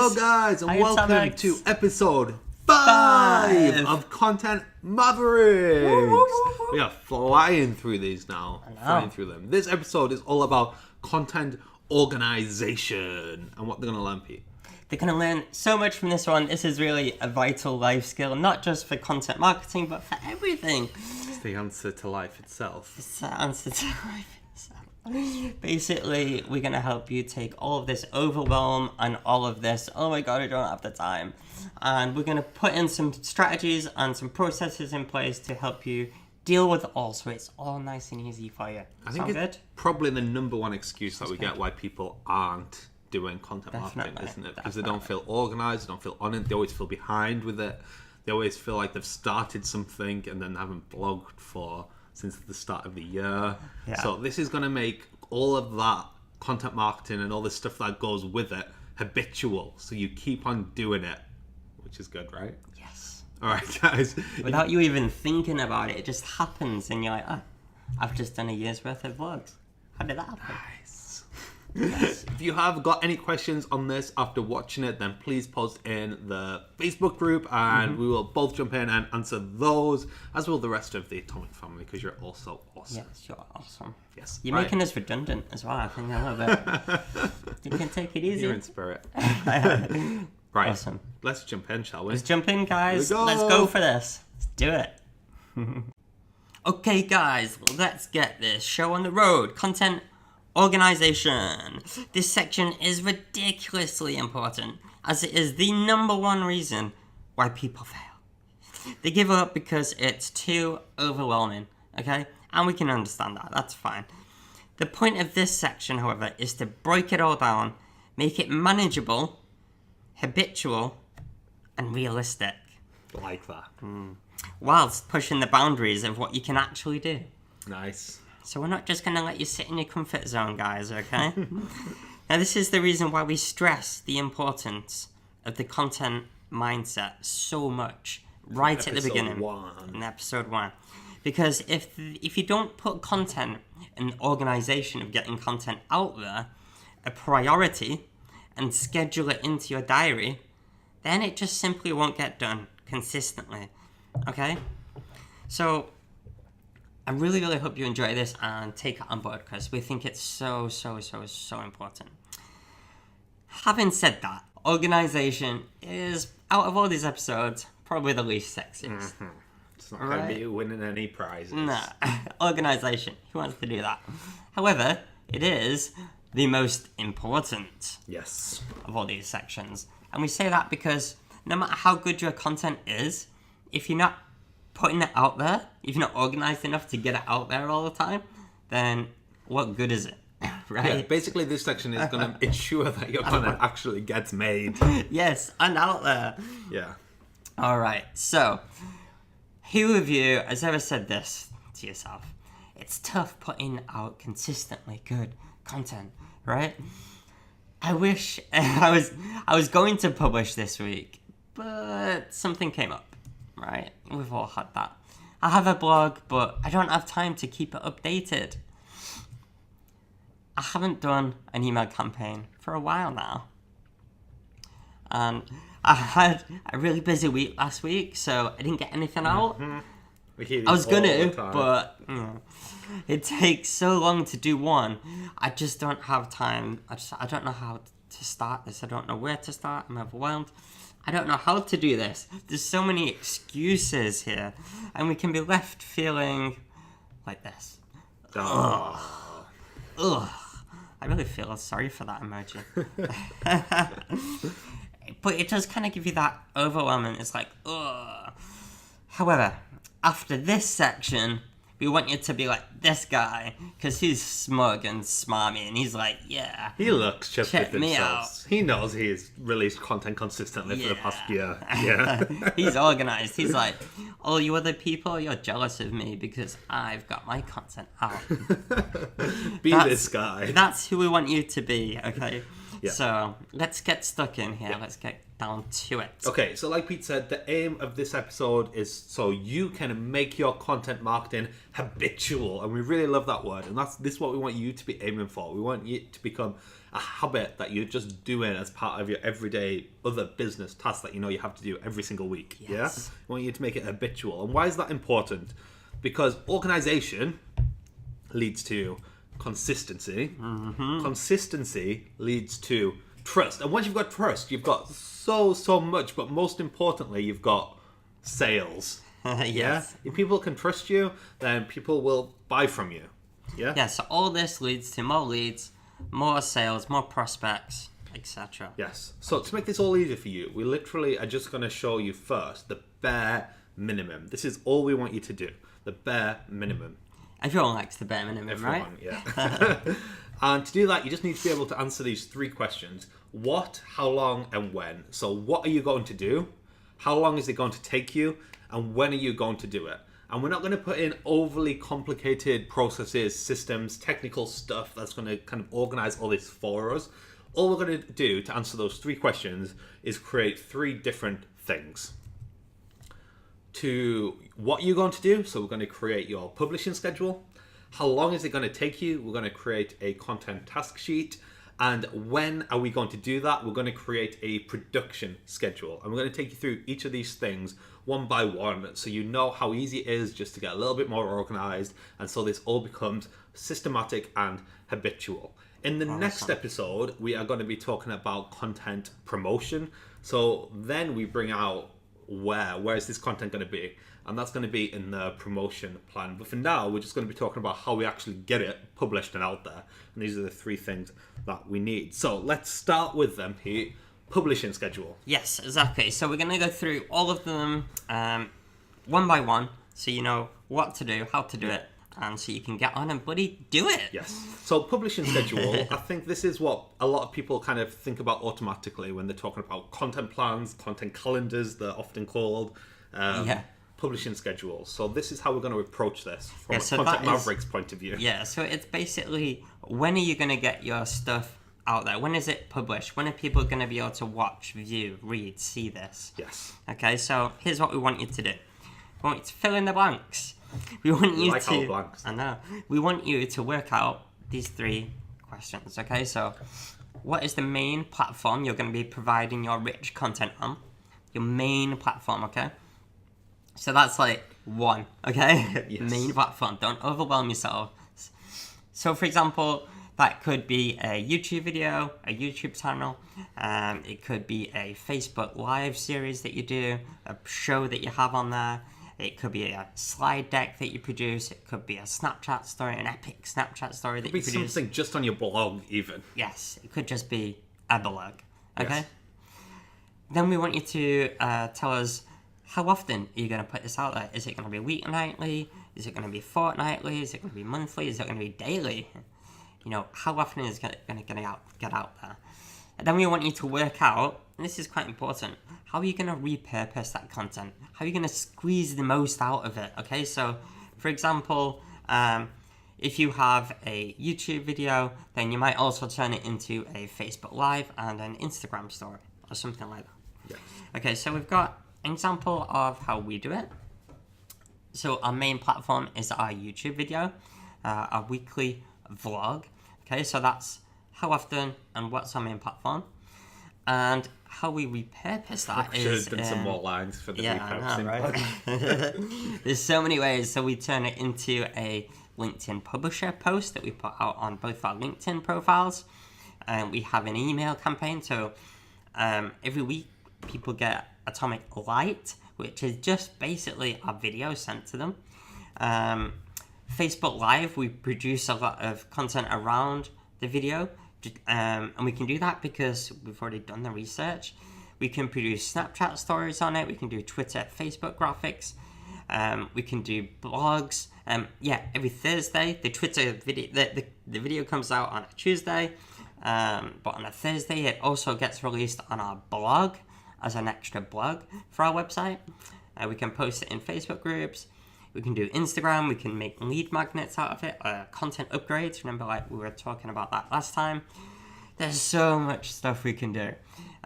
Hello guys, and Hi, welcome Mavericks. to episode 5 of Content Mavericks. Woo, woo, woo. We are flying through these now. I know. Flying through them. This episode is all about content organization and what they're going to learn, Pete. They're going to learn so much from this one. This is really a vital life skill, not just for content marketing, but for everything. It's the answer to life itself. It's the answer to life itself. Basically, we're going to help you take all of this overwhelm and all of this, oh my god, I don't have the time. And we're going to put in some strategies and some processes in place to help you deal with it all, so it's all nice and easy for you. I think Sound it's good? probably the number one excuse that we get why people aren't doing content marketing, Definitely, isn't it? Because they don't feel organized, they don't feel on it, they always feel behind with it. They always feel like they've started something and then haven't blogged since the start of the year. Yeah. So this is going to make all of that content marketing and all the stuff that goes with it habitual. So you keep on doing it, which is good, right? Yes. All right, guys. Without you even thinking about it, it just happens and you're like, oh, I've just done a year's worth of vlogs. How did that happen? Nice. Yes. If you have got any questions on this after watching it, then please post in the Facebook group and we will both jump in and answer those, as will the rest of the Atomic family, because you're also awesome. Yes, you're awesome. Yes. You're making us redundant as well, I think a little bit. You can take it easy. You're in spirit. Right. Awesome. Let's jump in, shall we? Let's jump in, guys. Here we go. Let's go for this. Let's do it. Okay, guys, let's get this show on the road. Content organization. This section is ridiculously important, as it is the number one reason why people fail. They give up because it's too overwhelming, okay? And we can understand that. That's fine. The point of this section, however, is to break it all down, make it manageable, habitual, and realistic, Like that. whilst pushing the boundaries of what you can actually do. Nice. So we're not just going to let you sit in your comfort zone, guys, okay? Now, this is the reason why we stress the importance of the content mindset so much right at the Episode beginning. 1. In episode 1. Because if you don't put content and organization of getting content out there a priority and schedule it into your diary, then it just simply won't get done consistently, okay? So I really, really hope you enjoy this and take it on board, because we think it's so important. Having said that, organization is, out of all these episodes, probably the least sexiest. It's not going to be winning any prizes. Nah, organization. Who wants to do that? However, it is the most important Yes. of all these sections. And we say that because no matter how good your content is, if you're not putting it out there, if you're not organized enough to get it out there all the time, then what good is it? Right? Yeah, basically, this section is going to ensure that your content actually gets made. Yes, and out there. Yeah. All right, so who of you has ever said this to yourself? It's tough putting out consistently good content, right? I wish I was going to publish this week, but something came up, right? We've all had that. I have a blog, but I don't have time to keep it updated. I haven't done an email campaign for a while now. And I had a really busy week last week, so I didn't get anything out. We hear I was these all gonna, the time. but it takes so long to do one. I just don't have time. I don't know how to start this. I don't know where to start. I'm overwhelmed. I don't know how to do this. There's so many excuses here, and we can be left feeling like this. Oh. Ugh. I really feel sorry for that emoji. But it does kind of give you that overwhelming. It's like, ugh. However, after this section, we want you to be like this guy, because he's smug and smarmy, and he's like, yeah. He looks just Check with me himself. He knows he's released content consistently for the past year. Yeah. He's organized. He's like, all you other people, you're jealous of me because I've got my content out. This guy. That's who we want you to be, okay? Yeah. So let's get stuck in here. Let's get down to it. Okay, so like Pete said, the aim of this episode is so you can make your content marketing habitual, and we really love that word, and this is what we want you to be aiming for. We want you to become a habit that you're just doing as part of your everyday other business tasks that you know you have to do every single week. Yes. Yeah? I want you to make it habitual. And why is that important? Because organization leads to consistency. Consistency leads to trust. And once you've got trust, you've got so much. But most importantly, you've got sales. Yes. Yeah? If people can trust you, then people will buy from you. Yeah? Yeah, so all this leads to more leads, more sales, more prospects, etc. Yes. So to make this all easier for you, we literally are just going to show you first the bare minimum. This is all we want you to do. The bare minimum. Everyone likes the bare minimum, right? Yeah. And to do that, you just need to be able to answer these 3 questions. What, how long, and when. So what are you going to do? How long is it going to take you? And when are you going to do it? And we're not going to put in overly complicated processes, systems, technical stuff that's going to kind of organize all this for us. All we're going to do to answer those 3 questions is create 3 different things. To what you're going to do, so we're going to create your publishing schedule. How long is it going to take you? We're going to create a content task sheet. And when are we going to do that? We're going to create a production schedule. And we're going to take you through each of these things one by one, so you know how easy it is just to get a little bit more organized, and so this all becomes systematic and habitual. In the next episode, we are going to be talking about content promotion. So then we bring out where is this content going to be, and that's going to be in the promotion plan. But for now, we're just going to be talking about how we actually get it published and out there, and these are the 3 things that we need. So let's start with them, Pete. Publishing schedule. Yes, exactly. So we're going to go through all of them one by one, so you know what to do, how to do it, and so you can get on and bloody do it. Yes. So publishing schedule, I think this is what a lot of people kind of think about automatically when they're talking about content plans, content calendars, they're often called. Publishing schedule. So this is how we're going to approach this from a Content Mavericks point of view. Yeah, so it's basically, when are you going to get your stuff out there? When is it published? When are people going to be able to watch, view, read, see this? Yes. Okay, so here's what we want you to do. We want you to fill in the blanks. We want you like to... our blanks. I know. We want you to work out these 3 questions, okay? So, what is the main platform you're going to be providing your rich content on? Your main platform, okay? So that's like 1, okay? Yes. Main platform. Don't overwhelm yourself. So, for example, that could be a YouTube video, a YouTube channel. It could be a Facebook Live series that you do, a show that you have on there. It could be a slide deck that you produce. It could be a Snapchat story, an epic Snapchat story that you produce. It could be something just on your blog, even. Yes, it could just be a blog. Okay? Yes. Then we want you to tell us, how often are you going to put this out there? Is it going to be weeknightly? Is it going to be fortnightly? Is it going to be monthly? Is it going to be daily? You know, how often is it going to get out there? And then we want you to work out, and this is quite important, how are you going to repurpose that content? How are you going to squeeze the most out of it? Okay, so for example, if you have a YouTube video, then you might also turn it into a Facebook Live and an Instagram story or something like that. Yes. Okay, so we've got an example of how we do it. So our main platform is our YouTube video, our weekly vlog. Okay, so that's how often and what's our main platform. And how we repurpose that I should have done some more lines for the repurposing. Right? There's so many ways. So we turn it into a LinkedIn publisher post that we put out on both our LinkedIn profiles. And we have an email campaign. So every week people get Atomic Light, which is just basically our video sent to them. Facebook Live, we produce a lot of content around the video, and we can do that because we've already done the research. We can produce Snapchat stories on it, we can do Twitter, Facebook graphics, we can do blogs. Every Thursday, the Twitter video, the video comes out on a Tuesday, but on a Thursday it also gets released on our blog as an extra blog for our website. We can post it in Facebook groups. We can do Instagram. We can make lead magnets out of it. Content upgrades. Remember, like we were talking about that last time. There's so much stuff we can do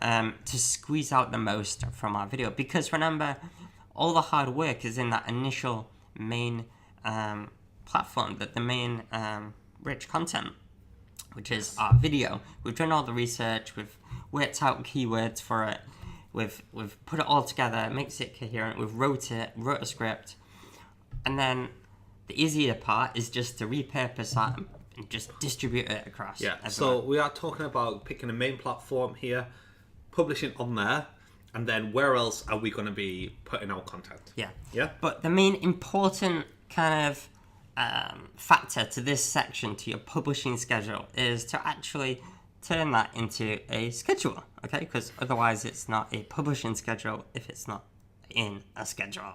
to squeeze out the most from our video. Because remember, all the hard work is in that initial main platform, that the main rich content. which is our video. We've done all the research, we've worked out keywords for it, we've put it all together, it makes it coherent, we've wrote a script, and then the easier part is just to repurpose that and just distribute it across. Yeah, everywhere. so we are talking about picking a main platform here, publishing on there, and then where else are we going to be putting our content? Yeah. Yeah? But the main important kind of factor to this section, to your publishing schedule, is to actually turn that into a schedule, okay? Because otherwise it's not a publishing schedule if it's not in a schedule.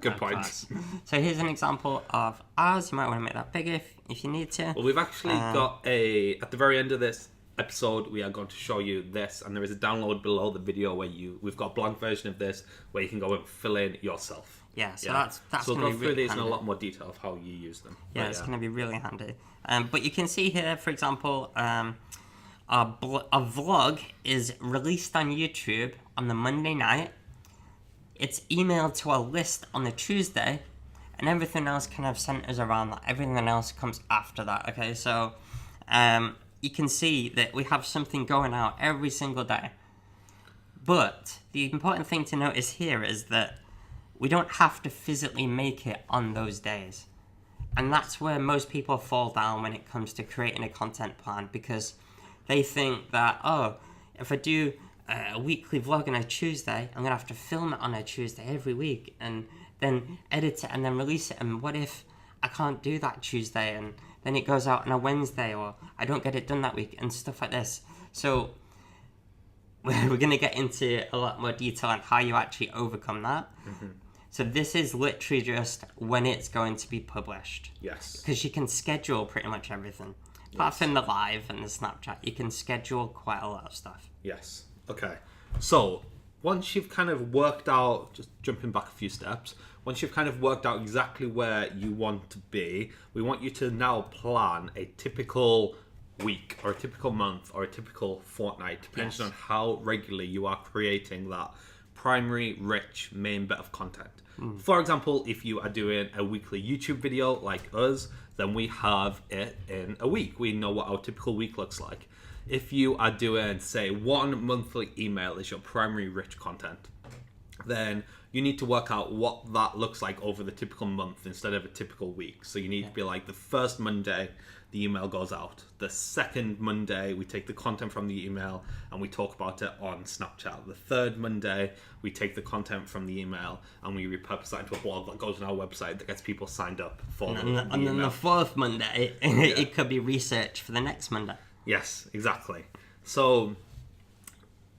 Good point. Course. So here's an example of ours. You might want to make that bigger if you need to. Well, we've actually got at the very end of this episode, we are going to show you this, and there is a download below the video where we've got a blank version of this where you can go and fill in yourself. Yeah, so that's so going we'll to go be through really these handy. in a lot more detail of how you use them. Yeah, it's going to be really handy. But you can see here, for example, our vlog is released on YouTube on the Monday night. It's emailed to our list on the Tuesday, and everything else kind of centers around that. Everything else comes after that, okay? So you can see that we have something going out every single day. But the important thing to notice here is that we don't have to physically make it on those days. And that's where most people fall down when it comes to creating a content plan, because they think that, oh, if I do a weekly vlog on a Tuesday, I'm going to have to film it on a Tuesday every week and then edit it and then release it. And what if I can't do that Tuesday and then it goes out on a Wednesday, or I don't get it done that week and stuff like this? So we're going to get into a lot more detail on how you actually overcome that. Mm-hmm. So this is literally just when it's going to be published. Yes. Because you can schedule pretty much everything. Apart from the live and the Snapchat, you can schedule quite a lot of stuff. Yes. Okay. So once you've kind of worked out, just jumping back a few steps, once you've kind of worked out exactly where you want to be, we want you to now plan a typical week or a typical month or a typical fortnight, depending on how regularly you are creating that primary, rich main bit of content. For example, if you are doing a weekly YouTube video like us, then we have it in a week. We know what our typical week looks like. If you are doing, say, one monthly email is your primary rich content, then you need to work out what that looks like over the typical month instead of a typical week. So you need to be like, the first Monday, the email goes out. The second Monday, we take the content from the email and we talk about it on Snapchat. The third Monday, we take the content from the email and we repurpose that into a blog that goes on our website that gets people signed up for And then the fourth Monday, it could be research for the next Monday. Yes, exactly. So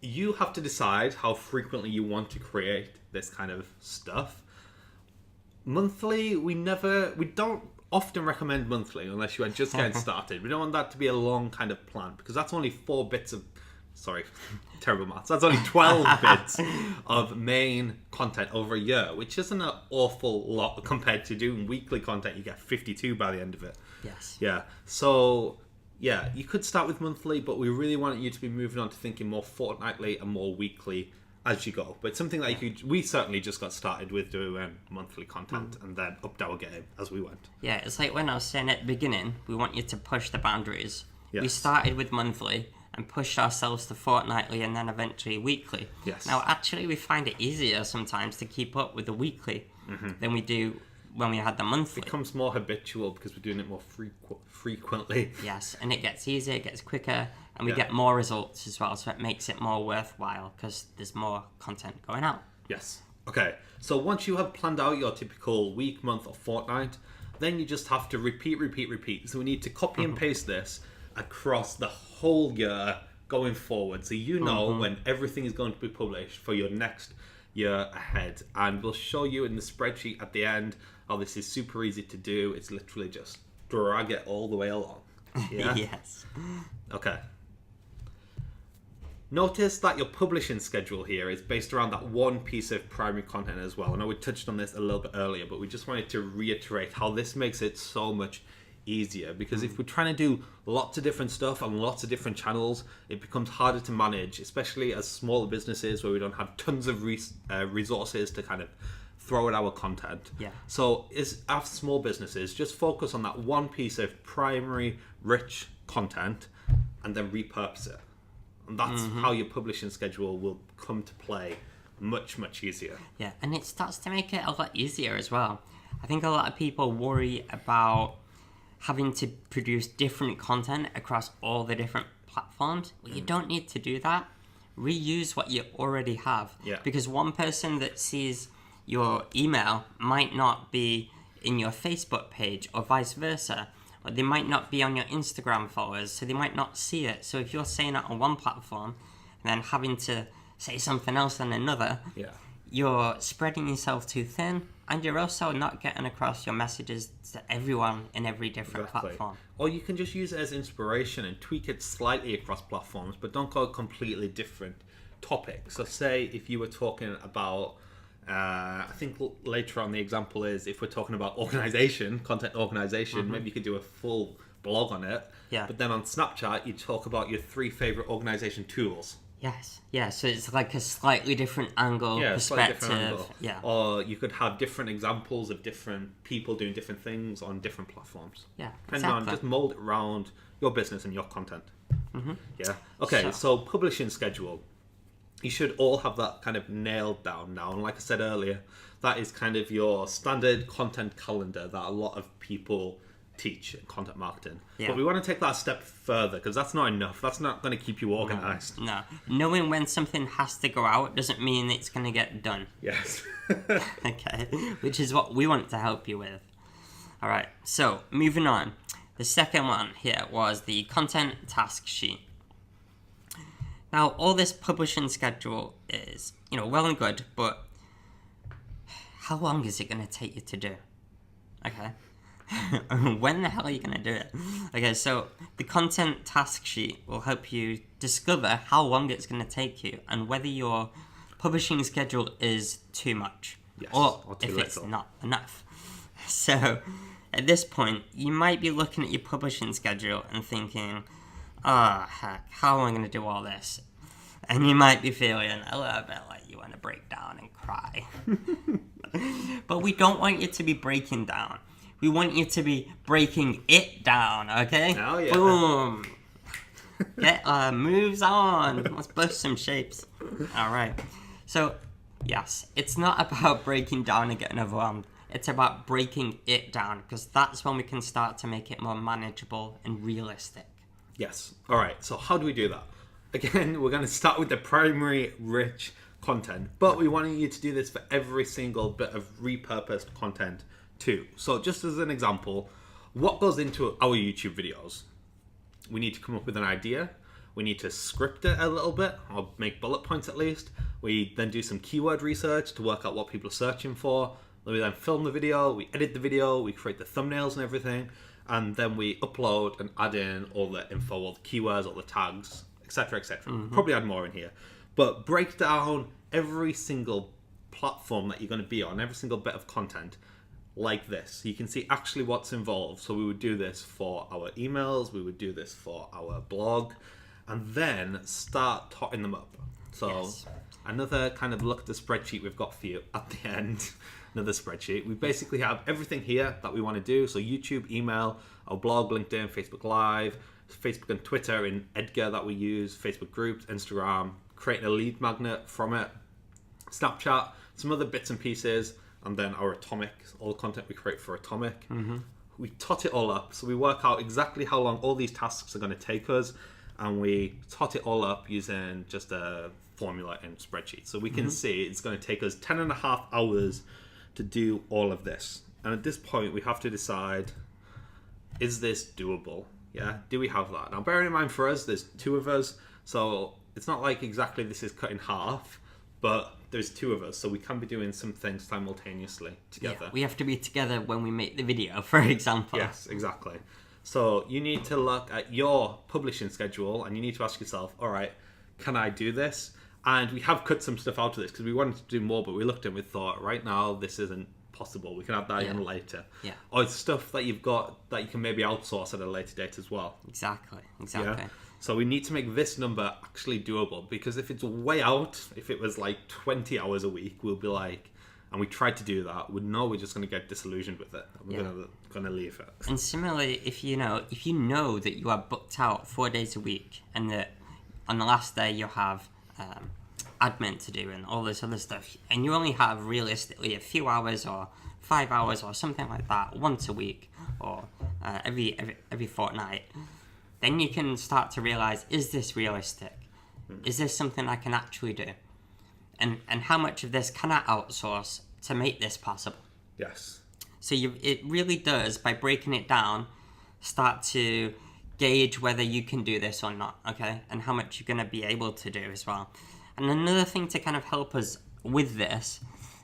you have to decide how frequently you want to create this kind of stuff. Monthly, we don't often recommend monthly unless you are just getting started. We don't want that to be a long kind of plan, because that's only 4 bits of, sorry, terrible maths. That's only 12 bits of main content over a year, which isn't an awful lot compared to doing weekly content. You get 52 by the end of it. Yes. Yeah. So yeah, you could start with monthly, but we really want you to be moving on to thinking more fortnightly and more weekly as you go. But it's something that we certainly just got started with doing monthly content and then upped our game as we went. Yeah, it's like when I was saying at the beginning, we want you to push the boundaries. Yes. We started with monthly and pushed ourselves to fortnightly and then eventually weekly. Yes. Now, actually, we find it easier sometimes to keep up with the weekly than we do when we had the monthly. It becomes more habitual because we're doing it more frequently. Yes, and it gets easier, it gets quicker, and we get more results as well, so it makes it more worthwhile because there's more content going out. Yes. Okay, so once you have planned out your typical week, month, or fortnight, then you just have to repeat. So we need to copy and paste this across the whole year going forward, so you know when everything is going to be published for your next year ahead. And we'll show you in the spreadsheet at the end how this is super easy to do. It's literally just drag it all the way along. Yeah? Yes. Okay. Notice that your publishing schedule here is based around that one piece of primary content as well. I know we touched on this a little bit earlier, but we just wanted to reiterate how this makes it so much easier, because if we're trying to do lots of different stuff on lots of different channels, it becomes harder to manage, especially as smaller businesses where we don't have tons of resources to kind of throw at our content. Yeah. So as small businesses, just focus on that one piece of primary rich content and then repurpose it. And that's how your publishing schedule will come to play much, much easier. Yeah, and it starts to make it a lot easier as well. I think a lot of people worry about having to produce different content across all the different platforms. Well, you don't need to do that. Reuse what you already have. Yeah. Because one person that sees your email might not be in your Facebook page or vice versa. Or they might not be on your Instagram followers, so they might not see it. So if you're saying it on one platform and then having to say something else on another, you're spreading yourself too thin, and you're also not getting across your messages to everyone in every different platform. Or you can just use it as inspiration and tweak it slightly across platforms, but don't go completely different topics. So say if you were talking about, I think later on the example is if we're talking about organization, content organization, maybe you could do a full blog on it. Yeah. But then on Snapchat, you talk about your 3 favorite organization tools. Yes, yeah, so it's like a slightly different angle, perspective. Different angle. Yeah. Or you could have different examples of different people doing different things on different platforms. Yeah, Depending on, just mold it around your business and your content. Yeah. Okay, so publishing schedule. You should all have that kind of nailed down now. And like I said earlier, that is kind of your standard content calendar that a lot of people teach in content marketing. Yeah. But we want to take that a step further because that's not enough. That's not going to keep you organized. No. Knowing when something has to go out doesn't mean it's going to get done. Yes. Okay. Which is what we want to help you with. All right. So moving on. The second one here was the content task sheet. Now, all this publishing schedule is, well and good, but how long is it going to take you to do? Okay. When the hell are you going to do it? Okay, so the content task sheet will help you discover how long it's going to take you and whether your publishing schedule is too much or too if it's little. not enough. So at this point, you might be looking at your publishing schedule and thinking, heck, how am I going to do all this? And you might be feeling a little bit like you want to break down and cry. But we don't want you to be breaking down. We want you to be breaking it down, okay? Oh, yeah. Boom. Get moves on. Let's bust some shapes. All right. So, yes, it's not about breaking down and getting overwhelmed. It's about breaking it down because that's when we can start to make it more manageable and realistic. Yes. All right. So how do we do that? Again, we're going to start with the primary rich content, but we want you to do this for every single bit of repurposed content too. So just as an example, what goes into our YouTube videos? We need to come up with an idea. We need to script it a little bit, or make bullet points at least. We then do some keyword research to work out what people are searching for. We then film the video, we edit the video, we create the thumbnails and everything, and then we upload and add in all the info, all the keywords, all the tags, etc., etc. Probably add more in here. But break down every single platform that you're going to be on, every single bit of content like this. So you can see actually what's involved. So we would do this for our emails, we would do this for our blog, and then start totting them up. So another kind of look at the spreadsheet we've got for you at the end. Another spreadsheet. We basically have everything here that we want to do. So YouTube, email, our blog, LinkedIn, Facebook Live, Facebook and Twitter in Edgar that we use, Facebook groups, Instagram, creating a lead magnet from it, Snapchat, some other bits and pieces, and then our Atomic, all the content we create for Atomic. We tot it all up. So we work out exactly how long all these tasks are going to take us, and we tot it all up using just a formula in spreadsheet. So we can see it's going to take us 10.5 hours to do all of this. And at this point, we have to decide, is this doable? Yeah, do we have that? Now, bearing in mind for us, there's 2 of us, so it's not like exactly this is cut in half, but there's 2 of us, so we can be doing some things simultaneously together. Yeah, we have to be together when we make the video, for example. Yes, exactly. So you need to look at your publishing schedule, and you need to ask yourself, all right, can I do this? And we have cut some stuff out of this because we wanted to do more, but we looked at it and we thought, right now, this isn't possible. We can add that in later. Yeah. Or it's stuff that you've got that you can maybe outsource at a later date as well. Exactly. Yeah? So we need to make this number actually doable, because if it's way out, if it was like 20 hours a week, we'll be like, and we try to do that, we know we're just going to get disillusioned with it. We're Yeah. going to leave it. And similarly, if you know that you are booked out 4 days a week, and that on the last day you have admin to do and all this other stuff, and you only have realistically a few hours or 5 hours or something like that once a week or every fortnight, then you can start to realize, is this realistic? Is this something I can actually do? And how much of this can I outsource to make this possible? Yes. So it really does, by breaking it down, start to gauge whether you can do this or not, okay? And how much you're going to be able to do as well. And another thing to kind of help us with this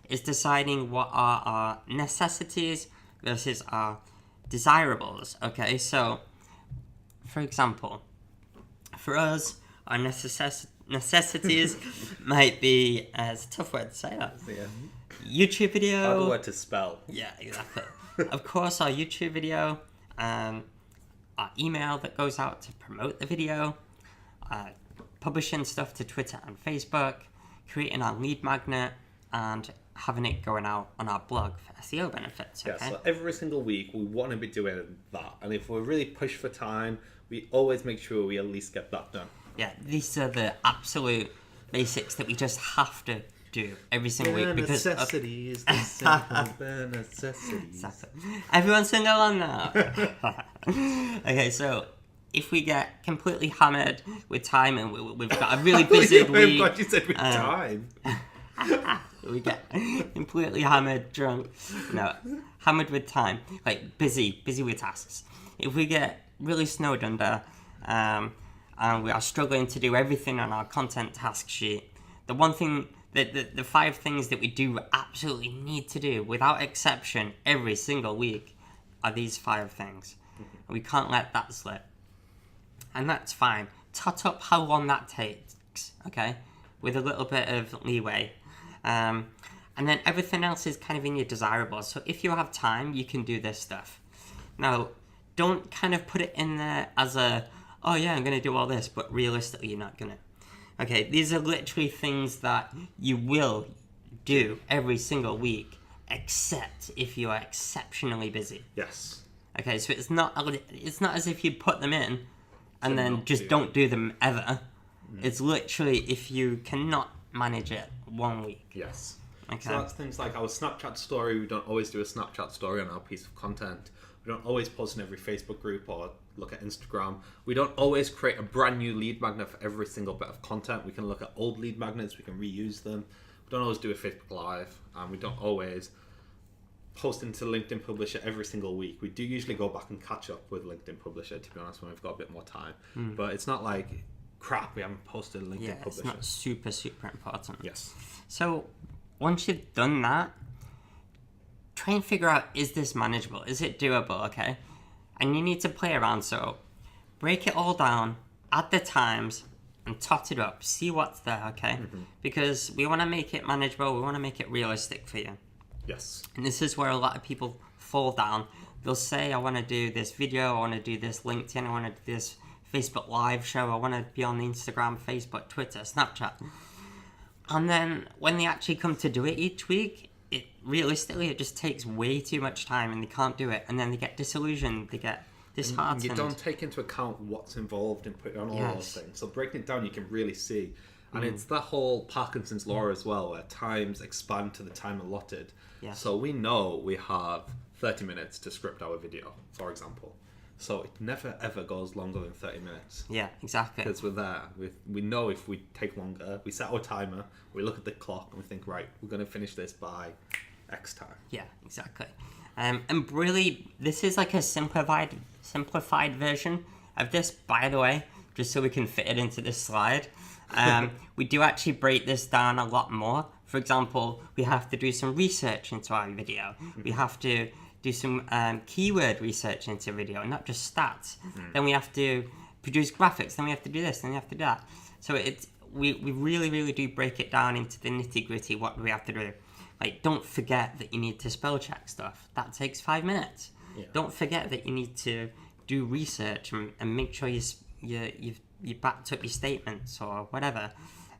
is deciding what are our necessities versus our desirables, okay? So, for example, for us, our necessities might be, it's a tough word to say that, YouTube video. Hard word to spell. Yeah, exactly. Of course, our YouTube video, our email that goes out to promote the video, publishing stuff to Twitter and Facebook, creating our lead magnet, and having it going out on our blog for SEO benefits. Okay? Yeah, so every single week we want to be doing that. And if we're really pushed for time, we always make sure we at least get that done. Yeah, these are the absolute basics that we just have to do every single week. Because necessity is the simple necessity. Exactly. Everyone sing along now. Okay, so if we get completely hammered with time and we've got a really busy week... I thought you said with time. We get completely hammered, drunk. No, hammered with time. Like, busy with tasks. If we get really snowed under... and we are struggling to do everything on our content task sheet, the one thing, the 5 things that we do absolutely need to do, without exception, every single week, are these 5 things. And we can't let that slip. And that's fine. Tot up how long that takes, okay? With a little bit of leeway. And then everything else is kind of in your desirables. So if you have time, you can do this stuff. Now, don't kind of put it in there as a, oh yeah, I'm going to do all this, but realistically you're not going to. Okay, these are literally things that you will do every single week, except if you are exceptionally busy. Yes. Okay, so it's not as if you put them in and then just don't do them ever. It's literally if you cannot manage it 1 week. Yes. Okay. So that's things like our Snapchat story. We don't always do a Snapchat story on our piece of content. We don't always post in every Facebook group or look at Instagram. We don't always create a brand new lead magnet for every single bit of content. We can look at old lead magnets. We can reuse them. We don't always do a Facebook Live. And we don't always post into LinkedIn Publisher every single week. We do usually go back and catch up with LinkedIn Publisher, to be honest, when we've got a bit more time. But it's not like, crap, we haven't posted LinkedIn Publisher. It's not super important. Yes. So once you've done that, try and figure out, is this manageable? Is it doable? Okay. And you need to play around. So break it all down, add the times, and tot it up. See what's there, okay? Because we want to make it manageable. We want to make it realistic for you. Yes. And this is where a lot of people fall down. They'll say, I want to do this video, I want to do this LinkedIn, I want to do this Facebook Live show, I want to be on Instagram, Facebook, Twitter, Snapchat. And then when they actually come to do it each week, realistically, it just takes way too much time and they can't do it. And then they get disillusioned, they get disheartened. You don't take into account what's involved in putting on all those things. So breaking it down, you can really see. And it's that whole Parkinson's law as well, where times expand to the time allotted. Yeah. So we know we have 30 minutes to script our video, for example. So it never ever goes longer than 30 minutes. Yeah, exactly. Because we're there. We know if we take longer, we set our timer, we look at the clock and we think, right, we're going to finish this by X time. Yeah, exactly. And really, this is like a simplified version of this, by the way, just so we can fit it into this slide. We do actually break this down a lot more. For example, we have to do some research into our video. We have to do some keyword research into video, not just stats. Then we have to produce graphics. Then we have to do this. Then we have to do that. So we really do break it down into the nitty gritty. What do we have to do? Like, don't forget that you need to spell check stuff. That takes 5 minutes. Yeah. Don't forget that you need to do research and make sure you backed up your statements or whatever.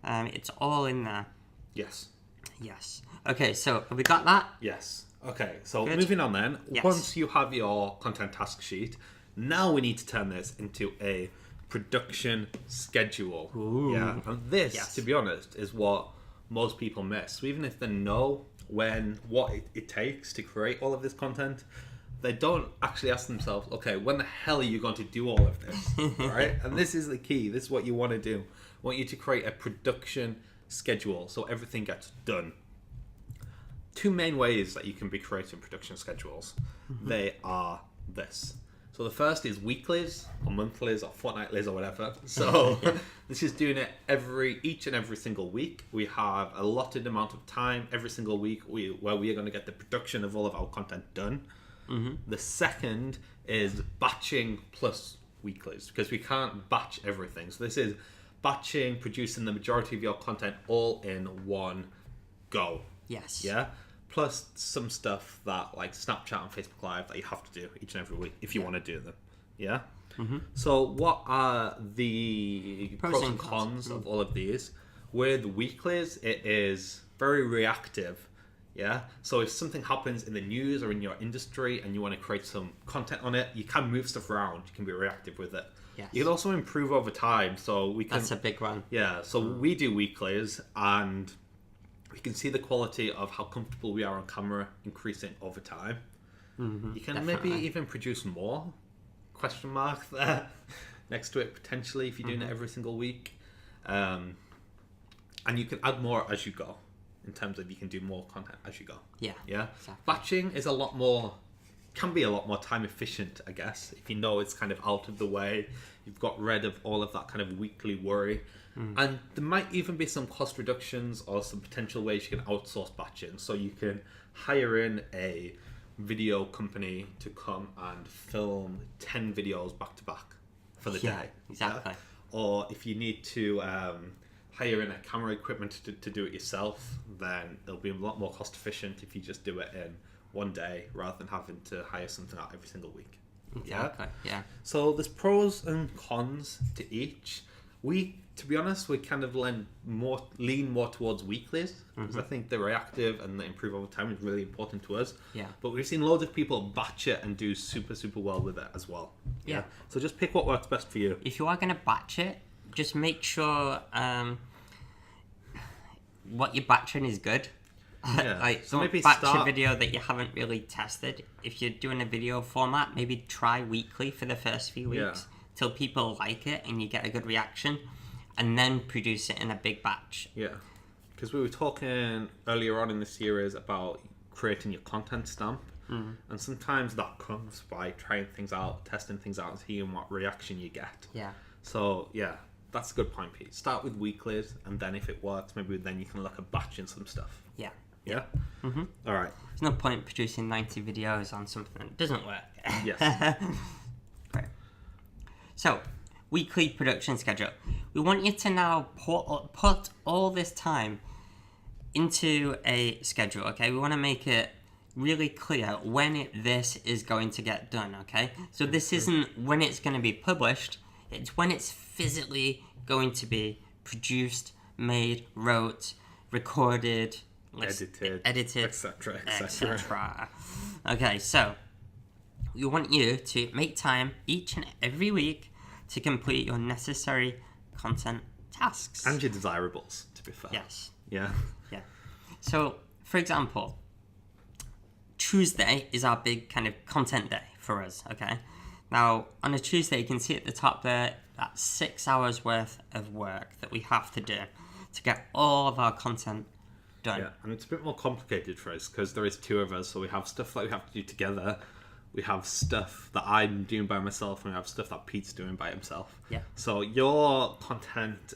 It's all in there. Yes. Yes. Okay, so have we got that? Yes. Okay, so Good. moving on then. Yes. Once you have your content task sheet, now we need to turn this into a production schedule. Ooh. Yeah. And this, Yes. to be honest, is what most people miss. So even if they know what it takes to create all of this content, they don't actually ask themselves, okay, when the hell are you going to do all of this? Right? And this is the key. This is what you want to do. I want you to create a production schedule so everything gets done. Two main ways that you can be creating production schedules. They are this. So the first is weeklies or monthlies or fortnightlies or whatever. So this is doing it each and every single week. We have a allotted amount of time every single week where we are going to get the production of all of our content done. The second is batching plus weeklies, because we can't batch everything. So this is batching, producing the majority of your content all in one go. Yes. Yeah. Plus some stuff that like Snapchat and Facebook Live that you have to do each and every week if you want to do them. Yeah. So what are the pros and cons of all of these? With weeklies, it is very reactive. Yeah. So if something happens in the news or in your industry and you want to create some content on it, you can move stuff around. You can be reactive with it. Yes. You can also improve over time. So we can. That's a big one. Yeah. So we do weeklies, and we can see the quality of how comfortable we are on camera increasing over time. You can maybe even produce more, question mark there, next to it potentially if you're doing it every single week. And you can add more as you go, in terms of you can do more content as you go. Yeah. Yeah. Exactly. Batching is can be a lot more time efficient, I guess, if you know it's kind of out of the way. You've got rid of all of that kind of weekly worry. And there might even be some cost reductions or some potential ways you can outsource batching. So you can hire in a video company to come and film 10 videos back to back for the day. Exactly. Yeah? Or if you need to hire in a camera equipment to do it yourself, then it'll be a lot more cost efficient if you just do it in one day rather than having to hire something out every single week. Exactly. Yeah. So there's pros and cons to each. To be honest, we kind of lean more towards weeklies, because I think the reactive and the improve over time is really important to us. Yeah. But we've seen loads of people batch it and do super, super well with it as well. Yeah. So just pick what works best for you. If you are going to batch it, just make sure what you're batching is good. Yeah. Like, So don't maybe batch start- a video that you haven't really tested. If you're doing a video format, maybe try weekly for the first few weeks till people like it and you get a good reaction, and then produce it in a big batch. Yeah. Because we were talking earlier on in the series about creating your content stamp. And sometimes that comes by trying things out, testing things out, and seeing what reaction you get. Yeah. So, yeah, that's a good point, Pete. Start with weeklies, and then if it works, maybe then you can look at batching some stuff. Yeah. Yeah? All right. There's no point producing 90 videos on something that doesn't work. Yes. Great. So, weekly production schedule. We want you to now put all this time into a schedule, okay? We want to make it really clear when this is going to get done, okay? So this isn't when it's going to be published, it's when it's physically going to be produced, made, wrote, recorded, edited, etc. etc. Okay, so we want you to make time each and every week to complete your necessary content tasks. And your desirables, to be fair. Yes. Yeah. Yeah. So, for example, Tuesday is our big kind of content day for us, okay? Now, on a Tuesday, you can see at the top there, that's 6 hours worth of work that we have to do to get all of our content done. Yeah, and it's a bit more complicated for us because there is two of us, so we have stuff that we have to do together. We have stuff that I'm doing by myself, and we have stuff that Pete's doing by himself. Yeah. So your content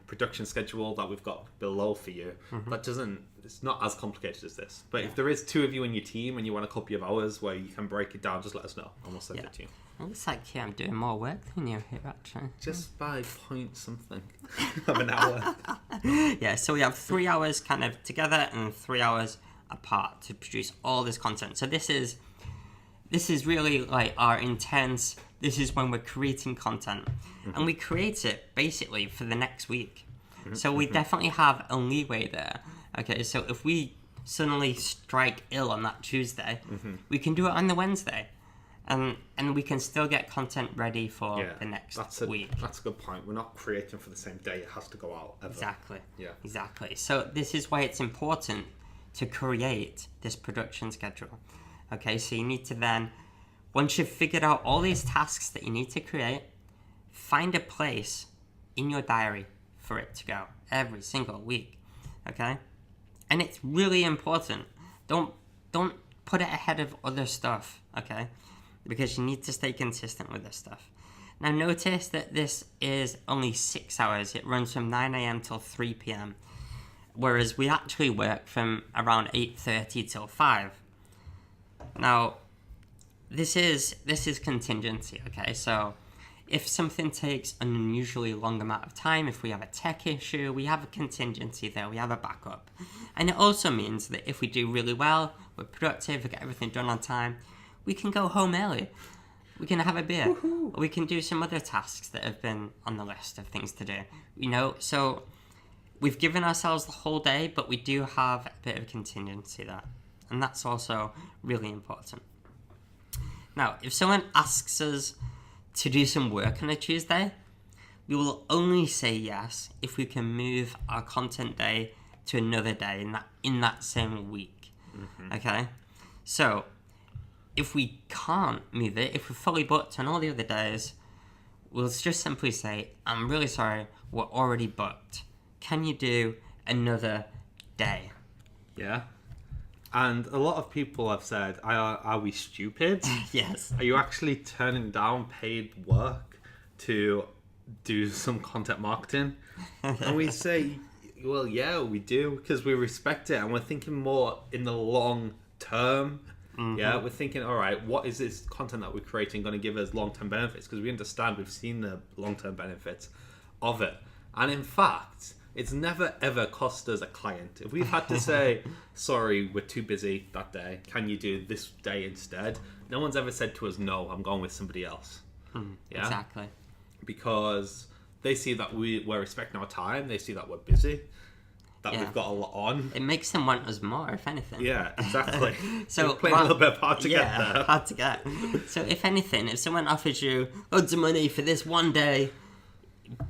production schedule that we've got below for you, it's not as complicated as this. But if there is two of you in your team and you want a copy of ours where you can break it down, just let us know and we'll send it to you. It looks like I'm doing more work than you here, actually. Just by point something of an hour. Yeah, so we have 3 hours kind of together and 3 hours apart to produce all this content. So this is really like our intense, this is when we're creating content. And we create it basically for the next week. So we definitely have a leeway there. Okay, so if we suddenly strike ill on that Tuesday, we can do it on the Wednesday. And we can still get content ready for the next week. That's a good point. We're not creating for the same day. It has to go out ever. Exactly. Yeah. Exactly. So this is why it's important to create this production schedule. Okay, so you need to then, once you've figured out all these tasks that you need to create, find a place in your diary for it to go every single week. Okay? And it's really important. Don't put it ahead of other stuff, okay? Because you need to stay consistent with this stuff. Now notice that this is only 6 hours. It runs from 9 a.m. till 3 p.m. Whereas we actually work from around 8:30 till 5. Now, this is contingency, okay? So if something takes an unusually long amount of time, if we have a tech issue, we have a contingency there, we have a backup. And it also means that if we do really well, we're productive, we get everything done on time, we can go home early. We can have a beer. Woohoo. Or we can do some other tasks that have been on the list of things to do. You know, so we've given ourselves the whole day, but we do have a bit of contingency there. And that's also really important. Now, if someone asks us to do some work on a Tuesday, we will only say yes if we can move our content day to another day in that same week. Okay? So, if we can't move it, if we're fully booked on all the other days, we'll just simply say, I'm really sorry, we're already booked. Can you do another day? Yeah. And a lot of people have said, are we stupid? Yes. Are you actually turning down paid work to do some content marketing? And we say, well, yeah, we do, because we respect it and we're thinking more in the long term. Yeah, we're thinking, all right, what is this content that we're creating going to give us long-term benefits? Because we understand, we've seen the long-term benefits of it. And in fact, it's never ever cost us a client. If we've had to say, sorry, we're too busy that day, can you do this day instead? No one's ever said to us, no, I'm going with somebody else. Yeah? Exactly. Because they see that we're respecting our time, they see that we're busy, that we've got a lot on. It makes them want us more, if anything. Yeah, exactly. So we're playing a little bit hard to get there. Hard to get. So if anything, if someone offers you loads of money for this one day,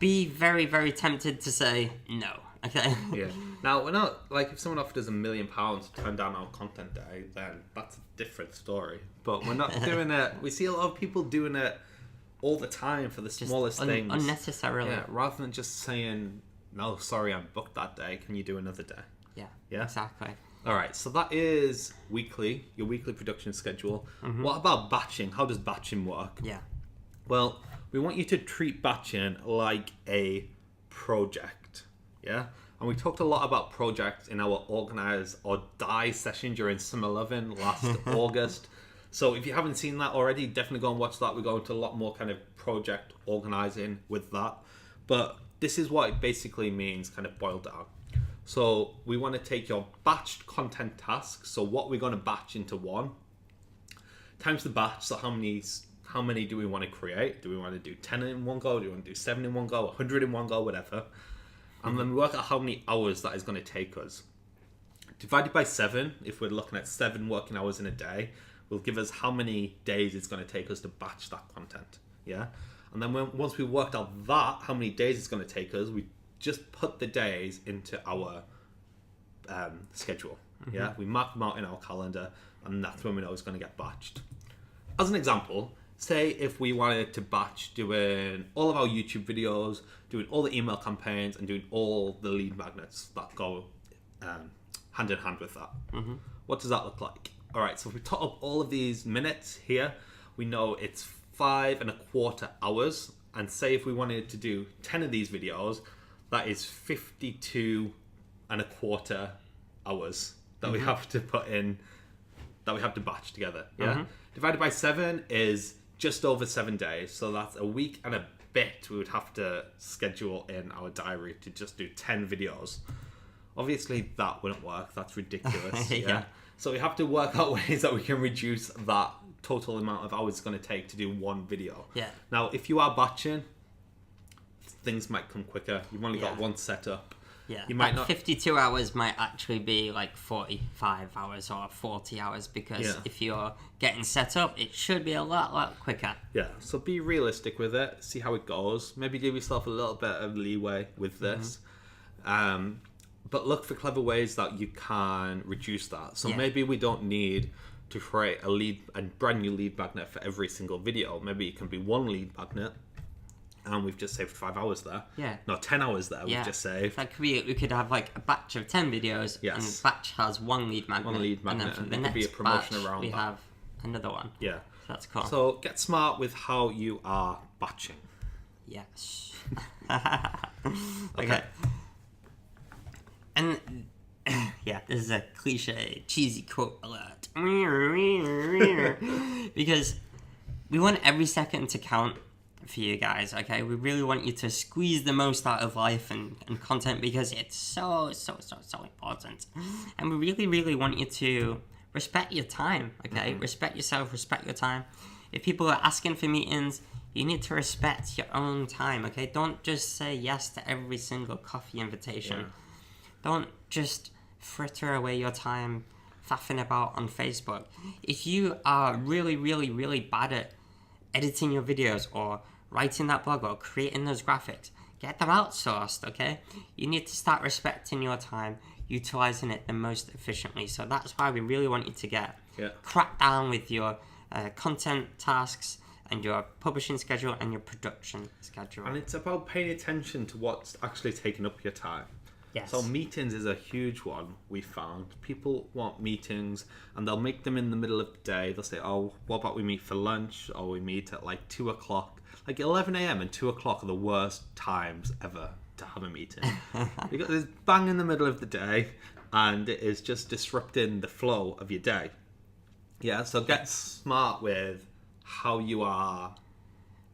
be very, very tempted to say no. Okay. Yeah. Now we're not like, if someone offered us £1 million to turn down our content day, then that's a different story. But we're not doing it. We see a lot of people doing it all the time for the smallest things, unnecessarily. Yeah. Rather than just saying, no, sorry, I'm booked that day. Can you do another day? Yeah. Yeah. Exactly. All right. So that is your weekly production schedule. What about batching? How does batching work? Yeah. Well, we want you to treat batching like a project, yeah? And we talked a lot about projects in our Organize or Die session during Summer Lovin' last August. So if you haven't seen that already, definitely go and watch that. We go into a lot more kind of project organizing with that. But this is what it basically means, kind of boiled down. So we want to take your batched content tasks, so what we're going to batch into one, times the batch, so how many do we want to create? Do we want to do 10 in one go? Do we want to do 7 in one go? 100 in one go? Whatever. And then we work out how many hours that is going to take us. Divided by 7, if we're looking at 7 working hours in a day, will give us how many days it's going to take us to batch that content. Yeah? And then once we worked out that, how many days it's going to take us, we just put the days into our schedule. Yeah? We mark them out in our calendar, and that's when we know it's going to get batched. As an example, say if we wanted to batch doing all of our YouTube videos, doing all the email campaigns, and doing all the lead magnets that go hand in hand with that. What does that look like? All right, so if we tot up all of these minutes here, we know it's 5.25 hours. And say if we wanted to do 10 of these videos, that is 52.25 hours that we have to put in, that we have to batch together. Yeah. Divided by 7 is just over 7 days. So that's a week and a bit we would have to schedule in our diary to just do 10 videos. Obviously that wouldn't work. That's ridiculous. Yeah. So we have to work out ways that we can reduce that total amount of hours it's going to take to do one video. Yeah. Now, if you are batching, things might come quicker. You've only got one setup. Yeah, You might that not. 52 hours might actually be like 45 hours or 40 hours because Yeah. if you're getting set up, it should be a lot quicker. Yeah, so be realistic with it. See how it goes. Maybe give yourself a little bit of leeway with this. But look for clever ways that you can reduce that. So Yeah. maybe we don't need to create a brand new lead magnet for every single video. Maybe it can be one lead magnet, and we've just saved 5 hours there. Yeah. No, 10 hours there. Yeah. We've just saved. That could be, we could have like a batch of 10 videos, Yes. and the batch has one lead magnet. One lead and magnet, then for and the there could next be a promotion batch, around we that. have another one. Yeah. So that's cool. So get smart with how you are batching. Yes. Okay. And yeah, this is a cliche, cheesy quote alert. Because we want every second to count for you guys, okay? We really want you to squeeze the most out of life and content because it's so important. And we really want you to respect your time, okay? Respect yourself, respect your time. If people are asking for meetings, you need to respect your own time, okay? Don't just say yes to every single coffee invitation. Yeah. Don't just fritter away your time faffing about on Facebook. If you are really bad at editing your videos or writing that blog or creating those graphics, get them outsourced, okay? You need to start respecting your time, utilizing it the most efficiently. So that's why we really want you to get crack down with your content tasks and your publishing schedule and your production schedule. And it's about paying attention to what's actually taking up your time. Yes. So meetings is a huge one we found. People want meetings and they'll make them in the middle of the day. They'll say, oh, what about we meet for lunch? Or we meet at like 2 o'clock. Like 11 a.m. and 2 o'clock are the worst times ever to have a meeting. Because it's bang in the middle of the day and it is just disrupting the flow of your day. Yeah, so get smart with how you are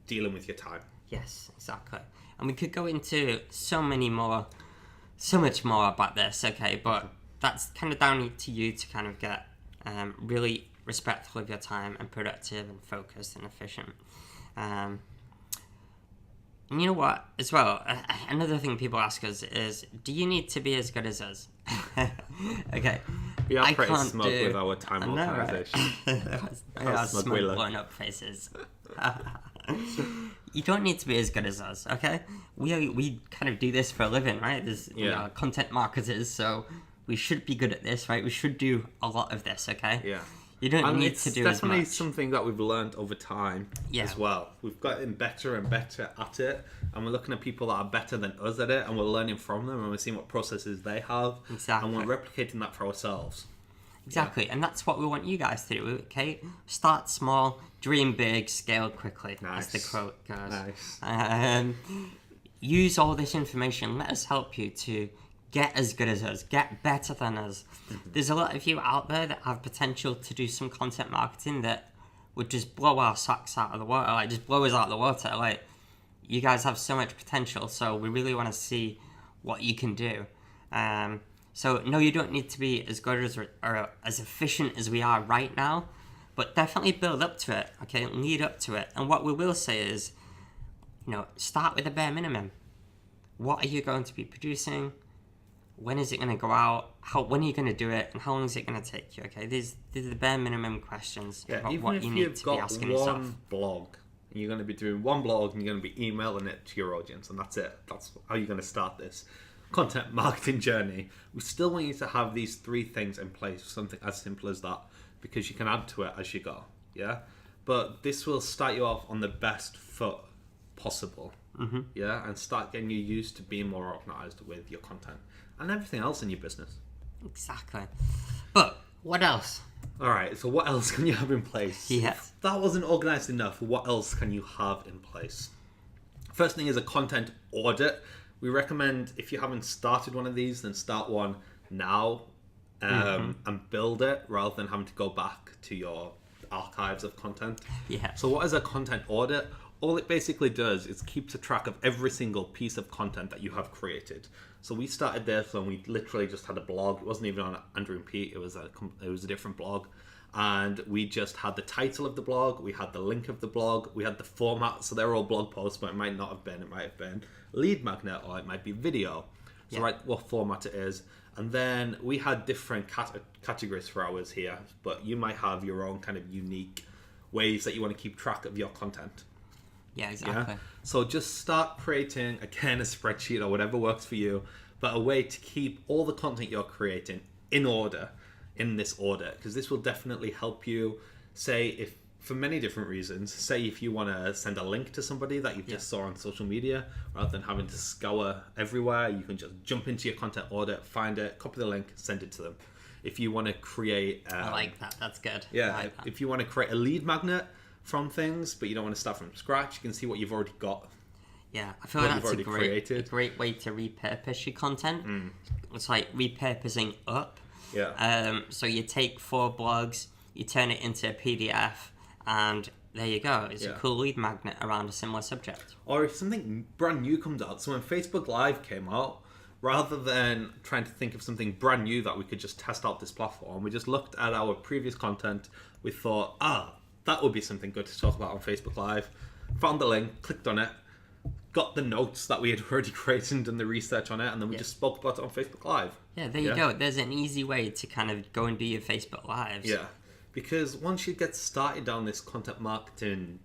dealing with your time. Yes, exactly. And we could go into so much more about this, okay? But that's kind of down to you to kind of get really respectful of your time and productive and focused and efficient. And you know what, as well, another thing people ask us is, do you need to be as good as us? Okay. We are I pretty can't smug with our time I know, organisation. right? Our smug smug we look. blown up faces. You don't need to be as good as us, okay? We kind of do this for a living, right? We are content marketers, so we should be good at this, right? We should do a lot of this, okay? Yeah. You don't And need it's to do as definitely much. something that we've learned over time as well. We've gotten better and better at it, and we're looking at people that are better than us at it, and we're learning from them, and we're seeing what processes they have, Exactly. and we're replicating that for ourselves. Exactly, and that's what we want you guys to do, okay? Start small, dream big, scale quickly, as the quote goes. Nice. Use all this information. Let us help you to get as good as us, get better than us. There's a lot of you out there that have potential to do some content marketing that would just blow our socks out of the water, like just blow us out of the water. Like, you guys have so much potential, so we really want to see what you can do. So no, you don't need to be as good as or as efficient as we are right now, but definitely build up to it, okay? Lead up to it. And what we will say is, start with the bare minimum. What are you going to be producing? When is it going to go out? When are you going to do it? And how long is it going to take you? Okay, these are the bare minimum questions about Even what if you need you've to be got asking one yourself. blog, and you're going to be doing one blog, and you're going to be emailing it to your audience, and that's it. That's how you're going to start this content marketing journey. We still want you to have these 3 things in place, something as simple as that, because you can add to it as you go. Yeah, but this will start you off on the best foot possible. Yeah, and start getting you used to being more organized with your content and everything else in your business. Exactly. But what else? All right, so what else can you have in place? Yes. If that wasn't organized enough, what else can you have in place? First thing is a content audit. We recommend, if you haven't started one of these, then start one now and build it rather than having to go back to your archives of content. Yeah. So what is a content audit? All it basically does is keeps a track of every single piece of content that you have created. So we started this when we literally just had a blog. It wasn't even on Andrew and Pete. It was a different blog. And we just had the title of the blog. We had the link of the blog. We had the format. So they're all blog posts, but it might not have been. It might have been lead magnet, or it might be video. So write what format it is. And then we had different categories for ours here, but you might have your own kind of unique ways that you want to keep track of your content. Yeah, exactly. Yeah? So just start creating, again, a spreadsheet or whatever works for you, but a way to keep all the content you're creating in order, in this order, because this will definitely help you, say, if for many different reasons. Say if you want to send a link to somebody that you just saw on social media, rather than having to scour everywhere, you can just jump into your content order, find it, copy the link, send it to them. If you want to create... I like that. That's good. Yeah, I like that. if you want to create a lead magnet from things, but you don't want to start from scratch, you can see what you've already got. Yeah, I feel like you've that's a already great way to repurpose your content. It's like repurposing up. Yeah. So you take 4 blogs, you turn it into a PDF, and there you go. It's a cool lead magnet around a similar subject. Or if something brand new comes out, so when Facebook Live came out, rather than trying to think of something brand new that we could just test out this platform, we just looked at our previous content. We thought, that would be something good to talk about on Facebook Live. Found the link, clicked on it, got the notes that we had already created and done the research on it, and then we just spoke about it on Facebook Live. Yeah, there you go. There's an easy way to kind of go and do your Facebook Lives. Yeah, because once you get started down this content marketing